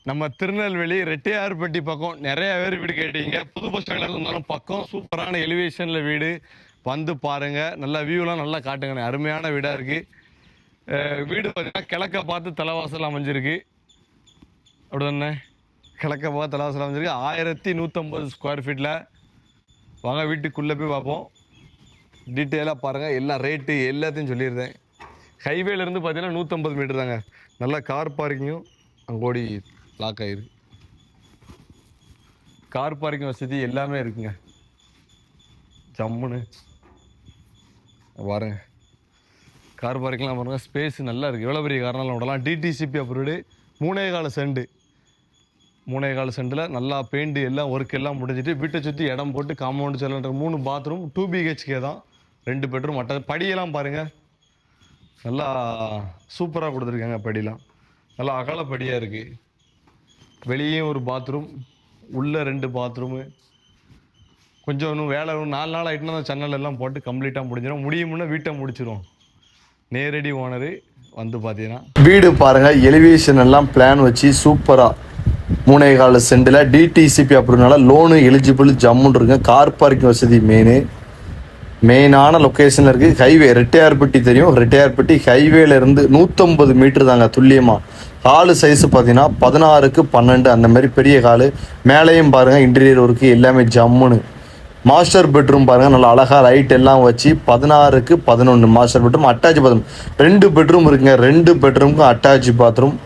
நம்ம திருநெல்வேலி ரெட்டையார்பட்டி பக்கம் நிறைய பேர் வீடு கேட்டீங்க. புது பஸ் ஸ்டாண்ட்ல இருந்தாலும் பக்கம் சூப்பரான எலிவேஷன்ல வீடு வந்து பாருங்க. நல்ல வியூலாம் நல்லா காட்டுங்க. அருமையான வீடா இருக்கு. வீடு பார்த்தீங்கன்னா கிழக்க பார்த்து தலைவாசல் அமைஞ்சிருக்கு. அப்படிதானே? கிழக்க பார்த்து தலைவாசல் அமைஞ்சிருக்கு. 1150 ஸ்கொயர் ஃபீட்ல. வாங்க வீட்டுக்குள்ளே போய் பார்ப்போம். டீட்டெயிலாக பாருங்கள். எல்லா ரேட்டு எல்லாத்தையும் சொல்லியிருந்தேன். ஹைவேலேருந்து பார்த்தீங்கன்னா 150 மீட்டர் தாங்க. நல்லா கார் பார்க்கிங்கும் அங்கோடி லாக் ஆயிருக்கு. கார் பார்க்கிங் வசதி எல்லாமே இருக்குங்க. ஜம்முன்னு பாருங்க. கார் பார்க்கிங்லாம் பாருங்க. ஸ்பேஸ் நல்லா இருக்குது. எவ்வளோ பெரிய காரணம் விடலாம். DTCP approved 3.25 send. 3.25 சென்ட்டில் நல்லா பெயிண்ட் எல்லாம் ஒர்க் எல்லாம் முடிஞ்சிட்டு வீட்டை சுற்றி இடம் போட்டு காம்பவுண்டு செல்லுன்ற 3 பாத்ரூம் 2 BHK தான். 2 பெட்ரூம் மற்ற படியெல்லாம் பாருங்கள். நல்லா சூப்பராக கொடுத்துருக்காங்க. படிலாம் நல்லா அகலப்படியாக இருக்குது. வெளியே ஒரு பாத்ரூம், உள்ளே 2 பாத்ரூமு. கொஞ்சம் இன்னும் வேலை 4 நாள் ஆகிட்டுனா அந்த சென்னல் எல்லாம் போட்டு கம்ப்ளீட்டாக முடிஞ்சிடும். முடியும்னா வீட்டை முடிச்சிடும். நேரடி ஓனரு வந்து பார்த்தீங்கன்னா வீடு பாருங்கள். எலிவேஷன் எல்லாம் பிளான் வச்சு சூப்பராக 3.25 சென்டில் டிடிசிபி அப்படின்னால லோனு எலிஜிபிள் ஜம்முன்னு இருக்குங்க. கார் பார்க்கிங் வசதி மெயினான லொக்கேஷனில் இருக்குது. ஹைவே ரெட்டையார்பட்டி தெரியும். ரெட்டையார்பட்டி ஹைவேலேருந்து 150 மீட்டர் தாங்க துல்லியமாக. ஹாலு சைஸு பார்த்தீங்கன்னா 16க்கு 12 அந்த மாதிரி பெரிய ஹாலு. மேலேயும் பாருங்கள் இன்டீரியர் ஒர்க்கு எல்லாமே ஜம்முன்னு. மாஸ்டர் பெட்ரூம் பாருங்கள் நல்லா அழகாக லைட் எல்லாம் வச்சு 16க்கு 11 master bedroom. Attach bathroom 2 bedroom இருக்குங்க. 2 பெட்ரூமுக்கும் அட்டாச் பாத்ரூம்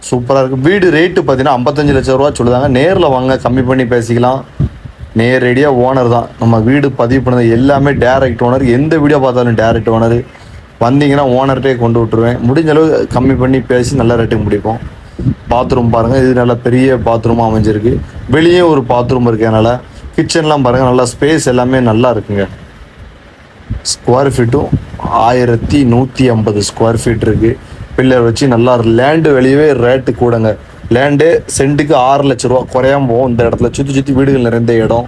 சூப்பராக இருக்குது. வீடு ரேட்டு பார்த்தீங்கன்னா 55 லட்சம் ரூபா சொல்லுதாங்க. நேரில் வாங்க, கம்மி பண்ணி பேசிக்கலாம். நேரடியாக ஓனர் தான். நம்ம வீடு பதிவு பண்ணது எல்லாமே டேரக்ட் ஓனர். எந்த வீடியோ பார்த்தாலும் டேரக்ட் ஓனர். வந்தீங்கன்னா ஓனர்கிட்டே கொண்டு விட்டுருவேன். முடிஞ்ச அளவு கம்மி பண்ணி பேசி நல்ல ரேட்டுக்கு முடிப்போம். பாத்ரூம் பாருங்கள். இது நல்ல பெரிய பாத்ரூமாக அமைஞ்சிருக்கு. வெளியே ஒரு பாத்ரூம் இருக்குது. அதனால் கிச்சன்லாம் பாருங்கள். நல்லா ஸ்பேஸ் எல்லாமே நல்லா இருக்குங்க. ஸ்கொயர் ஃபீட்டும் 1150 ஸ்கொயர் ஃபீட் இருக்குது. பில்லர் வச்சு நல்லா லேண்டு வெளியவே ரேட்டு கூடங்க. லேண்டு சென்ட்டுக்கு 6 லட்ச ரூபா குறையாம போகும். இந்த இடத்துல சுற்றி வீடுகள் நிறைந்த இடம்.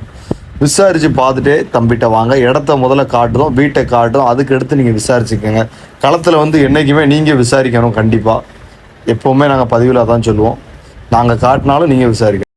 விசாரித்து பார்த்துட்டே தம்பிட்ட வாங்க. இடத்த முதல்ல காட்டுறோம், வீட்டை காட்டுறோம். அதுக்கு அடுத்து நீங்கள் விசாரிச்சுக்கோங்க. களத்தில் வந்து என்றைக்குமே நீங்கள் விசாரிக்கணும். கண்டிப்பாக எப்போவுமே நாங்கள் பதிவில் தான் சொல்லுவோம். நாங்கள் காட்டினாலும் நீங்கள் விசாரிக்கணும்.